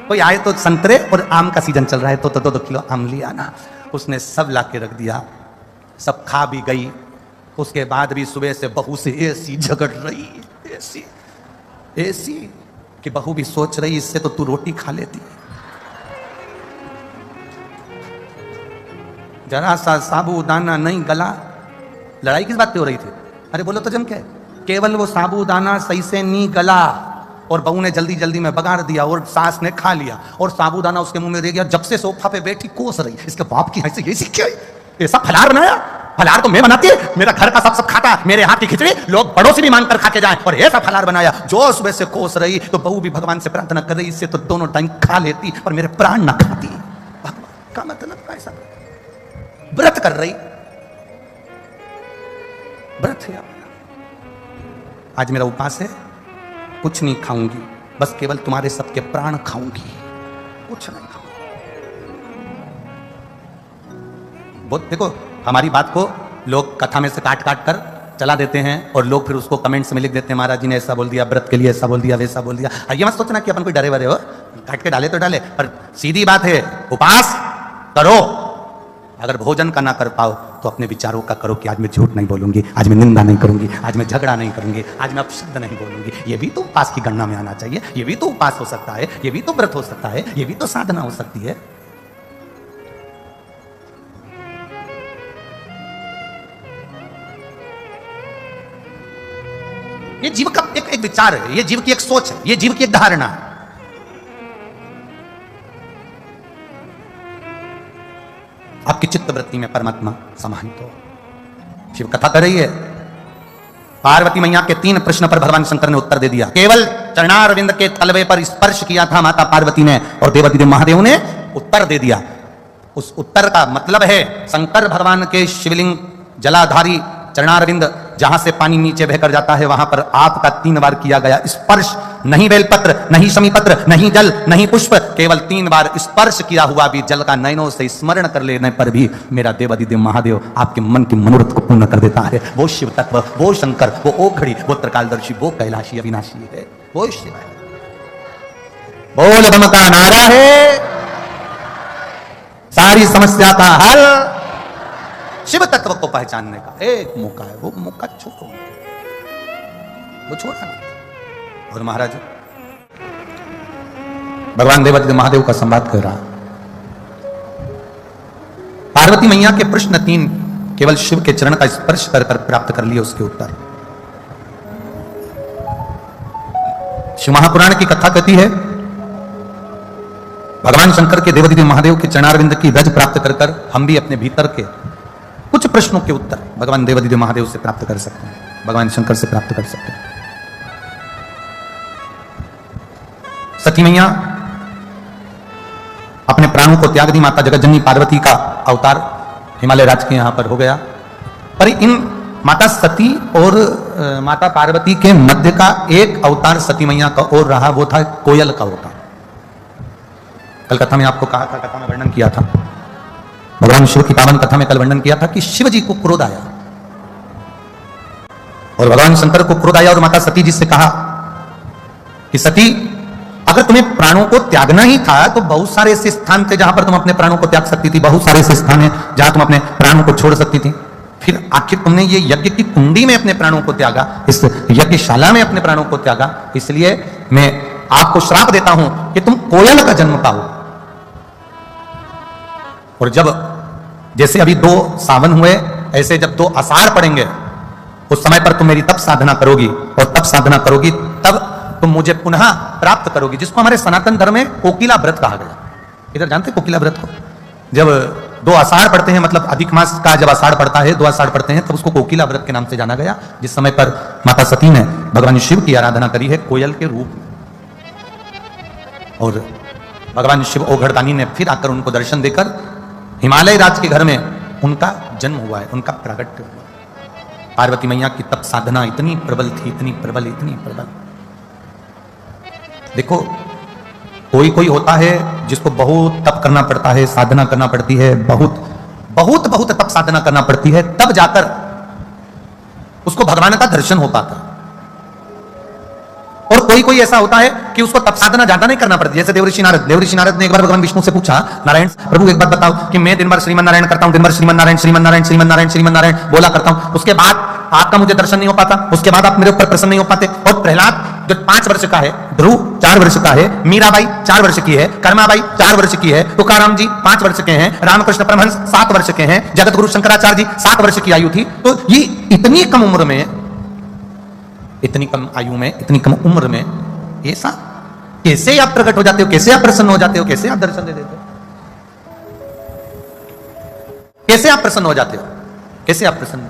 कोई आए तो संतरे और आम का सीजन चल रहा है तो 2 किलो आम लिया ना। उसने सब ला के रख दिया, सब खा भी गई। उसके बाद भी सुबह से बहू से ऐसी झगड़ रही, ऐसी कि बहू भी सोच रही इससे तो तू रोटी खा लेती, जरा सा साबूदाना नहीं गला। लड़ाई किस बात पे हो रही थी? अरे बोलो तो जम के, केवल वो साबूदाना सही से नहीं गला और बहू ने जल्दी जल्दी में बगाड़ दिया और सास ने खा लिया और साबूदाना उसके मुंह में रह गया। जब से सोफा पे बैठी कोस रही, इसके बाप की ऐसे ये सीख ऐसा फलार बनाया, फलार तो मैं बनाती, मेरा घर का सब खाता, मेरे हाथ की खिचड़ी लोग पड़ोसी भी मांग कर खा के जाए, और ऐसा फलार बनाया। जो सुबह से कोस रही तो बहू भी भगवान से प्रार्थना कर रही इससे तो दोनों टाइम खा लेती और मेरे प्राण ना खाती। भगवान का मतलब कैसा? व्रत कर रही, व्रत है। आज मेरा उपास है, कुछ नहीं खाऊंगी, बस केवल तुम्हारे सबके प्राण खाऊंगी, कुछ नहीं खाऊंगी। बहुत देखो, हमारी बात को लोग कथा में से काट काट कर चला देते हैं और लोग फिर उसको कमेंट्स में लिख देते हैं महाराज जी ने ऐसा बोल दिया, व्रत के लिए ऐसा बोल दिया, वैसा बोल दिया। ये मत सोचना कि अपन कोई डरे वरे हो, काट के डाले तो डाले, पर सीधी बात है उपास करो। अगर भोजन का ना कर पाओ तो अपने विचारों का करो कि आज मैं झूठ नहीं बोलूंगी, आज मैं निंदा नहीं करूंगी, आज मैं झगड़ा नहीं करूंगी, आज मैं अपशब्द नहीं बोलूंगी। ये भी तो उपास की गणना में आना चाहिए, ये भी तो उपास हो सकता है, ये भी तो व्रत हो सकता है, ये भी तो साधना हो सकती है। ये जीव का एक विचार है, ये जीव की एक सोच है, ये जीव की एक धारणा है। आपकी चित्त वृत्ति में परमात्मा समाहित हो। शिव कथा कर रही है, पार्वती मैया के 3 प्रश्न पर भगवान शंकर ने उत्तर दे दिया। केवल चरणारविंद के तलवे पर स्पर्श किया था माता पार्वती ने और देवादिदेव महादेव ने उत्तर दे दिया। उस उत्तर का मतलब है शंकर भगवान के शिवलिंग जलाधारी चरणारविंद जहां से पानी नीचे बहकर जाता है वहां पर आपका 3 बार किया गया स्पर्श, नहीं बेलपत्र, नहीं शमीपत्र, नहीं जल, नहीं पुष्प, केवल 3 बार स्पर्श किया हुआ भी जल का नयनों से स्मरण कर लेने पर भी मेरा देवादिदेव महादेव आपके मन के मनोरथ को पूर्ण कर देता है। वो शिव तत्व, वो शंकर, वो ओघड़ी, वो त्रिकालदर्शी, वो कैलाशी अविनाशी है, वो शिव है। बोल बम का नारा है, सारी समस्या का हल शिव तत्व को पहचानने का एक मौका है। वो मौका छोड़ो, वो छोड़ा ना। और महाराज भगवान देवादिदेव महादेव का संवाद कर रहा। पार्वती मैया के प्रश्न 3 केवल शिव के चरण का स्पर्श कर प्राप्त कर लिए उसके उत्तर। शिव महापुराण की कथा कहती है भगवान शंकर के देवादिदेव महादेव के चरणारविंद की रज प्राप्त कर हम भी अपने भीतर के कुछ प्रश्नों के उत्तर भगवान देवादिदेव महादेव से प्राप्त कर सकते हैं, भगवान शंकर से प्राप्त कर सकते हैं। सती मैया अपने प्राणों को त्याग दी, माता जगतजननी पार्वती का अवतार हिमालय राज्य के यहां पर हो गया। पर इन माता सती और माता पार्वती के मध्य का एक अवतार सती मैया का और रहा, वो था कोयल का अवतार। कल कथा में आपको कहा था, कथा में वर्णन किया था, भगवान शिव की पावन कथा में कल वर्णन किया था कि शिव जी को क्रोध आया और भगवान शंकर को क्रोध आया और माता सती जी से कहा कि सती, अगर तुम्हें प्राणों को त्यागना ही था तो बहुत सारे ऐसे स्थान थे जहां पर तुम अपने प्राणों को त्याग सकती थी, बहुत सारे ऐसे स्थान हैं जहां तुम अपने प्राणों को छोड़ सकती थी। फिर आखिर तुमने ये यज्ञ की कुंडी में अपने प्राणों को त्यागा, इस यज्ञशाला में अपने प्राणों को त्यागा। इसलिए मैं आपको श्राप देता हूं कि तुम कोयल का जन्म पाओ। और जब जैसे अभी 2 सावन हुए, ऐसे जब 2 आषाढ़ पड़ेंगे उस समय पर तुम मेरी तप साधना करोगी और तप साधना करोगी तब तुम मुझे पुनः प्राप्त करोगी, जिसको हमारे सनातन धर्म में कोकिला व्रत कहा गया। इधर जानते कोकिला व्रत को? जब 2 आषाढ़ पड़ते हैं, मतलब अधिक मास का जब आषाढ़ पड़ता है, 2 आषाढ़ पड़ते हैं, तब उसको कोकिला व्रत के नाम से जाना गया, जिस समय पर माता सती ने भगवान शिव की आराधना करी है कोयल के रूप में। और भगवान शिव ओघड़दानी ने फिर आकर उनको दर्शन देकर हिमालय राज्य के घर में उनका जन्म हुआ है, उनका प्रागट्य हुआ। पार्वती मैया की तप साधना इतनी प्रबल थी, इतनी प्रबल, इतनी प्रबल। देखो कोई कोई होता है जिसको बहुत तप करना पड़ता है, साधना करना पड़ती है, बहुत बहुत बहुत तप साधना करना पड़ती है, तब जाकर उसको भगवान का दर्शन हो पाता। और कोई कोई ऐसा होता है कि उसको तप साधना ज्यादा नहीं करना पड़ती, जैसे देवऋषि नारद ने एक बार भगवान विष्णु से पूछा, नारायण प्रभु एक बात बताओ कि मैं दिन भर श्रीमन नारायण करता हूं, दिन भर श्रीमन नारायण श्रीमन नारायण श्रीमन नारायण श्रीमन नारायण बोला करता हूं, उसके बाद आपका मुझे दर्शन नहीं हो पाता, उसके बाद आप मेरे ऊपर प्रसन्न नहीं हो पाते। और प्रहलाद जो 5 वर्ष का है, ध्रुव 4 वर्ष का है, मीराबाई 4 वर्ष की है, कर्माबाई 4 वर्ष की है, तुकाराम जी 5 वर्ष के हैं, रामकृष्ण परमहंस 7 वर्ष के हैं, जगत गुरु शंकराचार्य जी 7 वर्ष की आयु थी। तो ये इतनी कम उम्र में, इतनी कम आयु में, इतनी कम उम्र में ऐसा कैसे आप प्रकट हो जाते हो, कैसे आप प्रसन्न हो जाते हो, कैसे आप दर्शन दे देते हो, कैसे आप प्रसन्न हो जाते हो, कैसे आप प्रसन्न हो?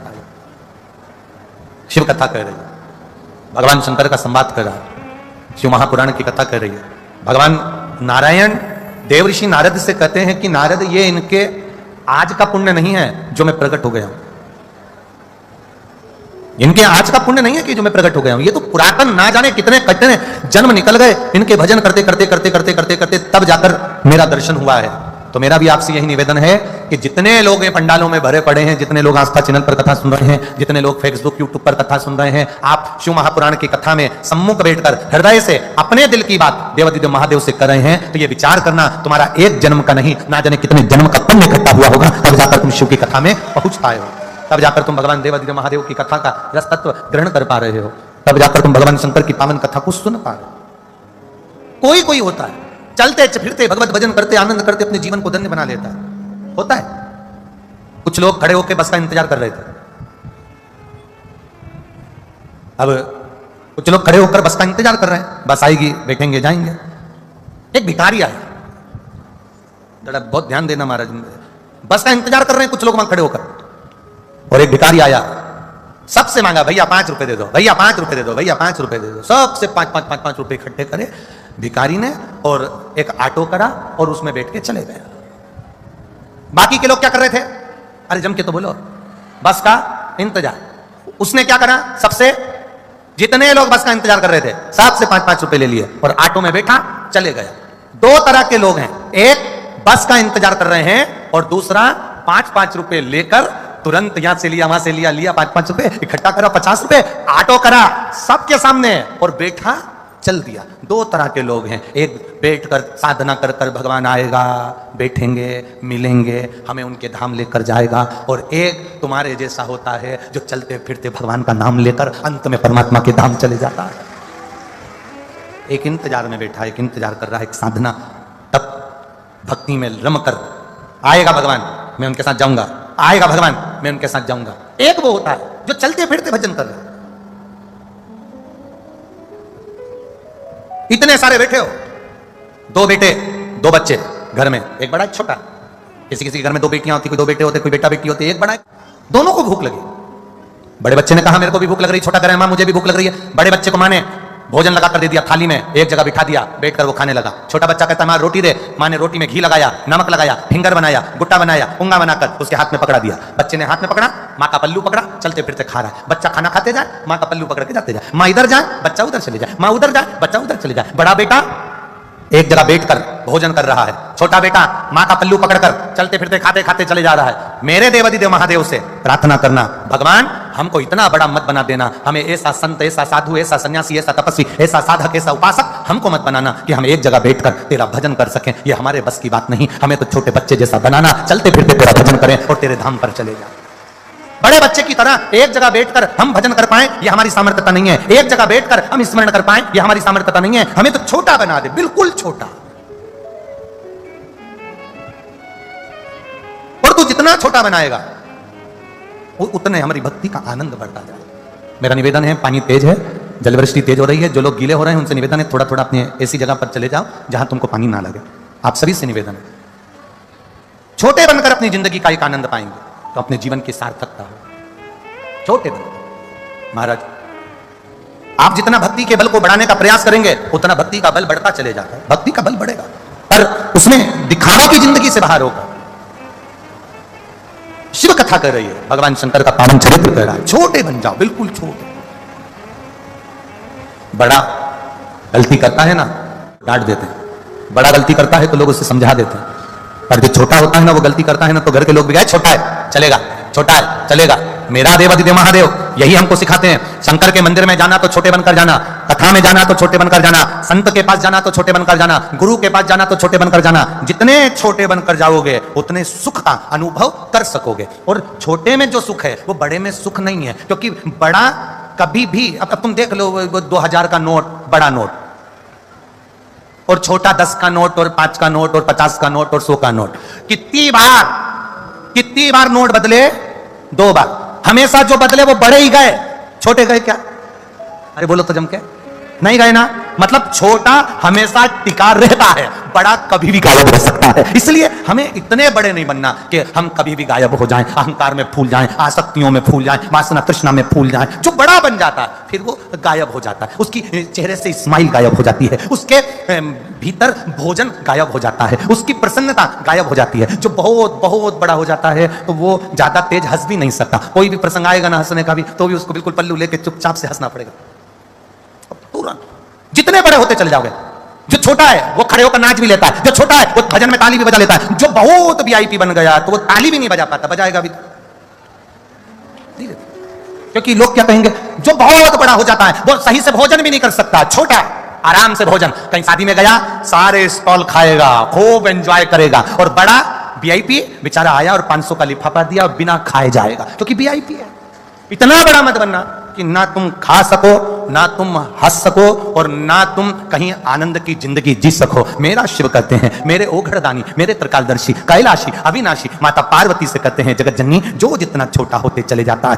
शिव कथा कह रही है, भगवान शंकर का संवाद कर रहा है, शिव महापुराण की कथा कह रही है। भगवान नारायण देवऋषि नारद से कहते हैं कि नारद, ये इनके आज का पुण्य नहीं है जो मैं प्रकट हो गया हूं, इनके आज का पुण्य नहीं है कि जो मैं प्रकट हो गया हूं, ये तो पुरातन ना जाने कितने कितने जन्म निकल गए इनके भजन करते करते करते करते करते करते तब जाकर मेरा दर्शन हुआ है। तो मेरा भी आपसे यही निवेदन है कि जितने लोग पंडालों में भरे पड़े हैं, जितने लोग आस्था चैनल पर कथा सुन रहे हैं, जितने लोग फेसबुक यूट्यूब पर कथा सुन रहे हैं, आप शिव महापुराण की कथा में सम्मुख बैठकर हृदय से अपने दिल की बात देवादिदेव महादेव से कर रहे हैं, तो ये विचार करना तुम्हारा एक जन्म का नहीं, ना जाने कितने जन्म का पुण्य इकट्ठा हुआ होगा, तब जाकर तुम शिव की कथा में पहुंच पाए हो, तब जाकर तुम भगवान देवादिदेव महादेव की कथा का रस तत्व ग्रहण कर पा रहे हो, तब जाकर तुम भगवान शंकर की पावन कथा को सुन पा रहे हो। कोई कोई होता है चलते फिरते भगवत भजन करते आनंद करते अपने जीवन को धन्य बना लेता है, होता है। कुछ लोग खड़े होकर बस का इंतजार कर रहे थे, अब कुछ लोग खड़े होकर बस का इंतजार कर रहे हैं, बस आएगी बैठेंगे जाएंगे। एक भिखारी आया, जरा बहुत ध्यान देना महाराज, बस का इंतजार कर रहे हैं कुछ लोग वहां खड़े होकर, और एक भिखारी आया, सबसे मांगा भैया 5 रुपए दे दो, भैया 5 रुपए दे दो, भैया 5 रुपए दे दो, सबसे 5 रुपए इकट्ठे करे भिखारी ने, और एक ऑटो करा और उसमें बैठ के चले गए। बाकी के लोग क्या कर रहे थे? अरे जम के तो बोलो, बस का इंतजार। उसने क्या करा, सबसे जितने लोग बस का इंतजार कर रहे थे सबसे 5-5 रुपए ले लिए और ऑटो में बैठा चले गया। दो तरह के लोग हैं, एक बस का इंतजार कर रहे हैं और दूसरा 5-5 रुपए लेकर तुरंत यहां से लिया वहां से लिया 5-5 रुपए इकट्ठा करा, 50 रुपए ऑटो करा सबके सामने और बैठा चल दिया। दो तरह के लोग हैं, एक बैठकर साधना कर कर भगवान आएगा, बैठेंगे, मिलेंगे, हमें उनके धाम लेकर जाएगा, और एक तुम्हारे जैसा होता है जो चलते फिरते भगवान का नाम लेकर अंत में परमात्मा के धाम चले जाता है। एक इंतजार में बैठा, एक इंतजार कर रहा है, एक साधना तब भक्ति में रम कर आएगा भगवान मैं उनके साथ जाऊंगा, आएगा भगवान मैं उनके साथ जाऊंगा। एक वो होता है जो चलते फिरते भजन कर रहा है। इतने सारे बैठे हो, दो बेटे दो बच्चे घर में, एक बड़ा एक छोटा, किसी किसी के घर में दो बेटियां होती, कोई दो बेटे होते, कोई बेटा बेटी होती, एक बड़ा, दोनों को भूख लगी। बड़े बच्चे ने कहा मेरे को भी भूख लग रही, छोटा कह रहा है मां मुझे भी भूख लग रही है। बड़े बच्चे को मां ने भोजन लगा कर दे दिया थाली में, एक जगह बिठा दिया, बैठकर वो खाने लगा। छोटा बच्चा कहता मां रोटी दे, मां ने रोटी में घी लगाया, नमक लगाया, फिंगर बनाया, गुट्टा बनाया, पुंगा बनाकर उसके हाथ में पकड़ा दिया। बच्चे ने हाथ में पकड़ा, मां का पल्लू पकड़ा, चलते फिरते खा रहा है। बच्चा खाना खाते जाए, मां का पल्लू पकड़ के जाते जाए, मां इधर जाए बच्चा उधर चले जाए, मां उधर जाए बच्चा उधर चले जाए। बड़ा बेटा एक जगह बैठकर भोजन कर रहा है, छोटा बेटा मां का पल्लू पकड़कर चलते फिरते खाते खाते चले जा रहा है। मेरे देवाधिदेव महादेव से प्रार्थना करना, भगवान हमको इतना बड़ा मत बना देना, हमें ऐसा संत, ऐसा साधु, ऐसा सन्यासी, ऐसा तपस्वी, ऐसा साधक, ऐसा उपासक हमको मत बनाना कि हम एक जगह बैठकर तेरा भजन कर सकें। ये हमारे बस की बात नहीं, हमें तो छोटे बच्चे जैसा बनाना, चलते फिरते तेरा भजन करें और तेरे धाम पर चले जाए। बड़े बच्चे की तरह एक जगह बैठकर हम भजन कर पाए ये हमारी सामर्थ्यता नहीं है, एक जगह बैठकर हम स्मरण कर पाए ये हमारी सामर्थ्यता नहीं है। हमें तो छोटा बना दे, बिल्कुल छोटा। और तू जितना छोटा बनाएगा उतने हमारी भक्ति का आनंद बढ़ता जाए। मेरा निवेदन है, पानी तेज है, जलवृष्टि तेज हो रही है, जो लोग गीले हो रहे हैं उनसे निवेदन है थोड़ा थोड़ा अपने ऐसी जगह पर चले जाओ जहां तुमको पानी ना लगे। आप सभी से निवेदन है, छोटे बनकर अपनी जिंदगी का एक आनंद पाएंगे तो अपने जीवन की सार्थकता हो। छोटे बन महाराज, आप जितना भक्ति के बल को बढ़ाने का प्रयास करेंगे उतना भक्ति का बल बढ़ता चले जाता है, भक्ति का बल बढ़ेगा, पर उसमें दिखावा की जिंदगी से बाहर होगा। शिव कथा कर रही है, भगवान शंकर का पावन चरित्र कह रहा है, छोटे बन जाओ, बिल्कुल छोटे। बड़ा गलती करता है ना डांट देते हैं, बड़ा गलती करता है तो लोग उसे समझा देते हैं, पर जो छोटा होता है ना वो गलती करता है ना तो घर के लोग भी कहे छोटा है चलेगा, छोटा है चलेगा। मेरा देवाधिदेव महादेव यही हमको सिखाते हैं। शंकर के मंदिर में जाना तो छोटे बनकर जाना, कथा में जाना तो छोटे बनकर जाना, संत के पास जाना तो छोटे बनकर जाना, गुरु के पास जाना तो छोटे बनकर जाना। जितने छोटे बनकर जाओगे उतने सुख का अनुभव कर सकोगे। और छोटे में जो सुख है वो बड़े में सुख नहीं है, क्योंकि बड़ा कभी भी, अब तुम देख लो 2000 का नोट बड़ा नोट, और छोटा 10 का नोट और 5 का नोट और 50 का नोट और 100 का नोट, कितनी बार नोट बदले? 2 बार। हमेशा जो बदले वो बड़े ही गए, छोटे गए क्या? अरे बोलो तो जम के, नहीं गए ना। मतलब छोटा हमेशा टिका रहता है, बड़ा कभी भी गायब हो सकता है। इसलिए हमें इतने बड़े नहीं बनना कि हम कभी भी गायब हो जाएं, अहंकार में फूल जाएं, आसक्तियों में फूल जाएं, वासना तृष्णा में फूल जाएं। जो बड़ा बन जाता है फिर वो गायब हो जाता है, उसकी चेहरे से स्माइल गायब हो जाती है, उसके भीतर भोजन गायब हो जाता है, उसकी प्रसन्नता गायब हो जाती है। जो बहुत बहुत बड़ा हो जाता है तो वो ज्यादा तेज हंस भी नहीं सकता। कोई भी प्रसंग आएगा ना हंसने का भी तो भी उसको बिल्कुल पल्लू लेके चुपचाप से हंसना पड़ेगा। जितने बड़े होते चले जाओगे, जो छोटा है वो खड़े होकर नाच भी लेता है, जो छोटा है वो भजन में ताली भी बजा लेता है, जो बहुत वीआईपी बन गया तो वो ताली भी नहीं बजा पाता, बजाएगा भी क्योंकि लोग क्या कहेंगे। जो बहुत बड़ा हो जाता है वो सही से भोजन भी नहीं कर सकता, छोटा आराम से भोजन, कहीं शादी में गया सारे स्टॉल खाएगा, खूब एंजॉय करेगा, और बड़ा वीआईपी बेचारा आया और 500 का लिफाफा दिया और बिना खाए जाएगा क्योंकि वीआईपी है। इतना बड़ा मत बनना कि ना तुम खा सको, ना तुम हंस सको, और ना तुम कहीं आनंद की जिंदगी जी सको। मेरा शिव कहते हैं, मेरे ओघड़दानी, मेरे त्रिकालदर्शी, कैलाशी, अविनाशी, माता पार्वती से कहते हैं जगत जननी, जो जितना छोटा होते चले जाता है